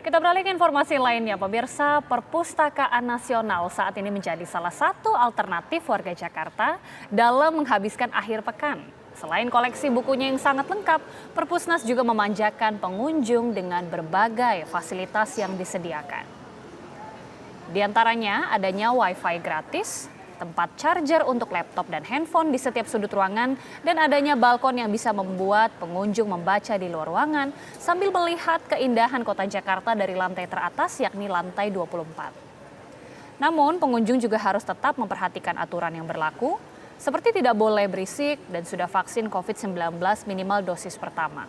Kita beralih ke informasi lainnya, pemirsa. Perpustakaan Nasional saat ini menjadi salah satu alternatif warga Jakarta dalam menghabiskan akhir pekan. Selain koleksi bukunya yang sangat lengkap, Perpusnas juga memanjakan pengunjung dengan berbagai fasilitas yang disediakan. Di antaranya adanya wifi gratis, tempat charger untuk laptop dan handphone di setiap sudut ruangan, dan adanya balkon yang bisa membuat pengunjung membaca di luar ruangan sambil melihat keindahan kota Jakarta dari lantai teratas, yakni lantai 24. Namun pengunjung juga harus tetap memperhatikan aturan yang berlaku, seperti tidak boleh berisik dan sudah vaksin COVID-19 minimal dosis pertama.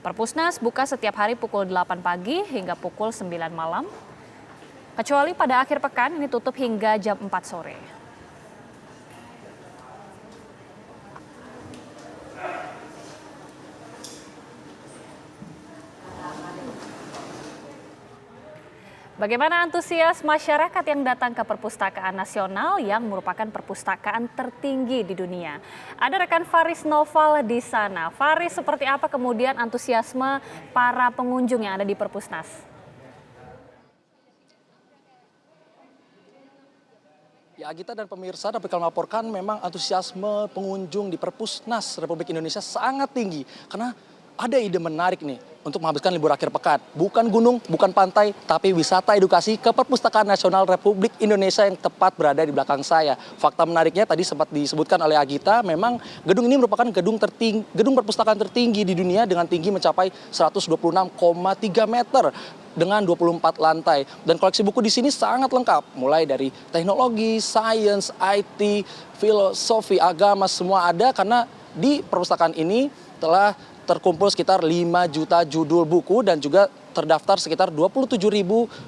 Perpusnas buka setiap hari pukul 8 pagi hingga pukul 9 malam, kecuali pada akhir pekan ini tutup hingga jam 4 sore. Bagaimana antusias masyarakat yang datang ke Perpustakaan Nasional yang merupakan perpustakaan tertinggi di dunia? Ada rekan Faris Noval di sana. Faris, seperti apa kemudian antusiasme para pengunjung yang ada di Perpusnas? Ya, Agita dan pemirsa dapat kami laporkan memang antusiasme pengunjung di Perpusnas Republik Indonesia sangat tinggi. Karena ada ide menarik nih untuk menghabiskan libur akhir pekan. Bukan gunung, bukan pantai, tapi wisata edukasi ke Perpustakaan Nasional Republik Indonesia yang tepat berada di belakang saya. Fakta menariknya tadi sempat disebutkan oleh Agita, memang gedung ini merupakan gedung perpustakaan tertinggi di dunia dengan tinggi mencapai 126,3 meter. Dengan 24 lantai, dan koleksi buku di sini sangat lengkap, mulai dari teknologi, sains, IT, filosofi, agama, semua ada, karena di perpustakaan ini telah terkumpul sekitar 5 juta judul buku dan juga terdaftar sekitar 27.000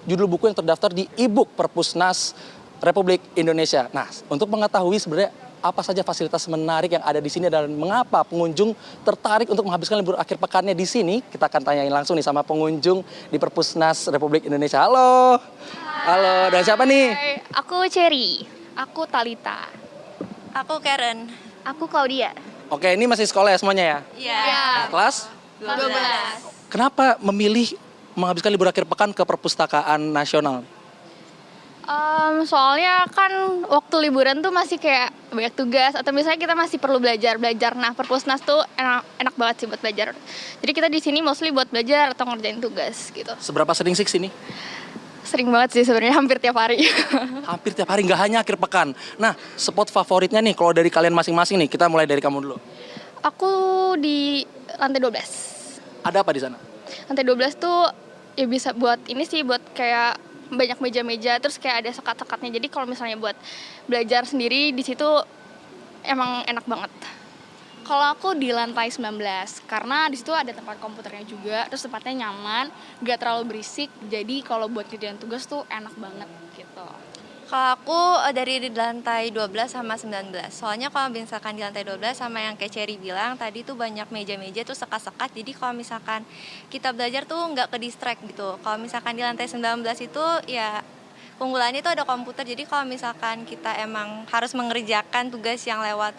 judul buku yang terdaftar di e-book Perpusnas Republik Indonesia. Nah, untuk mengetahui sebenarnya apa saja fasilitas menarik yang ada di sini dan mengapa pengunjung tertarik untuk menghabiskan libur akhir pekannya di sini, kita akan tanyain langsung nih sama pengunjung di Perpusnas Republik Indonesia. Halo. Halo, dan siapa nih? Hai, aku Cherry. Aku Talita. Aku Karen. Aku Claudia. Oke, ini masih sekolah ya semuanya ya? Iya. Kelas? 12. Kenapa memilih menghabiskan libur akhir pekan ke Perpustakaan Nasional? Soalnya kan waktu liburan tuh masih kayak banyak tugas atau misalnya kita masih perlu belajar. Nah, Perpusnas tuh enak banget sih buat belajar. Jadi kita di sini mostly buat belajar atau ngerjain tugas gitu. Seberapa sering sih sini? Sering banget sih sebenarnya, hampir tiap hari. Hampir tiap hari, nggak hanya akhir pekan. Nah, spot favoritnya nih kalau dari kalian masing-masing nih, kita mulai dari kamu dulu. Aku di lantai 12. Ada apa di sana? Lantai 12 tuh ya bisa buat ini sih, buat kayak banyak meja-meja, terus kayak ada sekat-sekatnya. Jadi kalau misalnya buat belajar sendiri di situ emang enak banget. Kalau aku di lantai 19, karena di situ ada tempat komputernya juga, terus tempatnya nyaman, gak terlalu berisik, jadi kalau buat kerjaan tugas tuh enak banget gitu. Kalau aku dari di lantai 12 sama 19. Soalnya kalau misalkan di lantai 12 sama yang kayak Cherry bilang tadi tuh banyak meja-meja tuh sekat-sekat. Jadi kalau misalkan kita belajar tuh nggak ke distract gitu. Kalau misalkan di lantai 19 itu ya keunggulannya itu ada komputer. Jadi kalau misalkan kita emang harus mengerjakan tugas yang lewat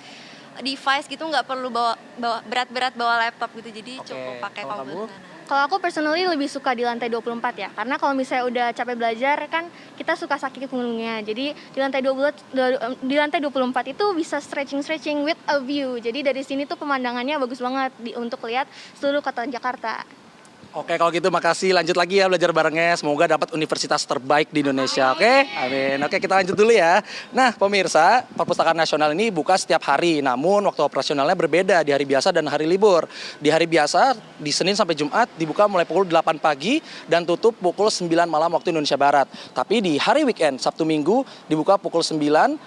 device gitu nggak perlu bawa berat-berat bawa laptop gitu. Jadi cukup pakai komputer. Kalau aku personally lebih suka di lantai 24 ya, karena kalau misalnya udah capek belajar kan kita suka sakit punggungnya. Jadi di lantai 24 itu bisa stretching with a view. Jadi dari sini tuh pemandangannya bagus banget untuk lihat seluruh kota Jakarta. Oke, kalau gitu makasih. Lanjut lagi ya belajar barengnya. Semoga dapat universitas terbaik di Indonesia. Oke? Amin. Oke, kita lanjut dulu ya. Nah, pemirsa, Perpustakaan Nasional ini buka setiap hari. Namun waktu operasionalnya berbeda di hari biasa dan hari libur. Di hari biasa, di Senin sampai Jumat dibuka mulai pukul 8 pagi dan tutup pukul 9 malam waktu Indonesia Barat. Tapi di hari weekend, Sabtu Minggu, dibuka pukul 9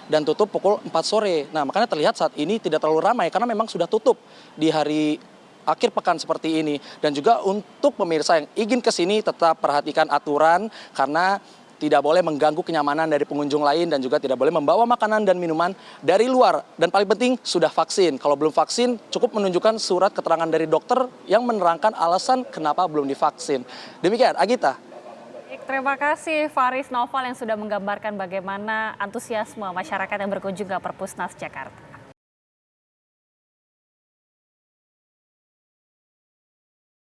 dan tutup pukul 4 sore. Nah, makanya terlihat saat ini tidak terlalu ramai karena memang sudah tutup di hari akhir pekan seperti ini. Dan juga untuk pemirsa yang ingin ke sini tetap perhatikan aturan karena tidak boleh mengganggu kenyamanan dari pengunjung lain dan juga tidak boleh membawa makanan dan minuman dari luar. Dan paling penting sudah vaksin. Kalau belum vaksin cukup menunjukkan surat keterangan dari dokter yang menerangkan alasan kenapa belum divaksin. Demikian, Agita. Terima kasih Faris Noval yang sudah menggambarkan bagaimana antusiasme masyarakat yang berkunjung ke Perpusnas Jakarta.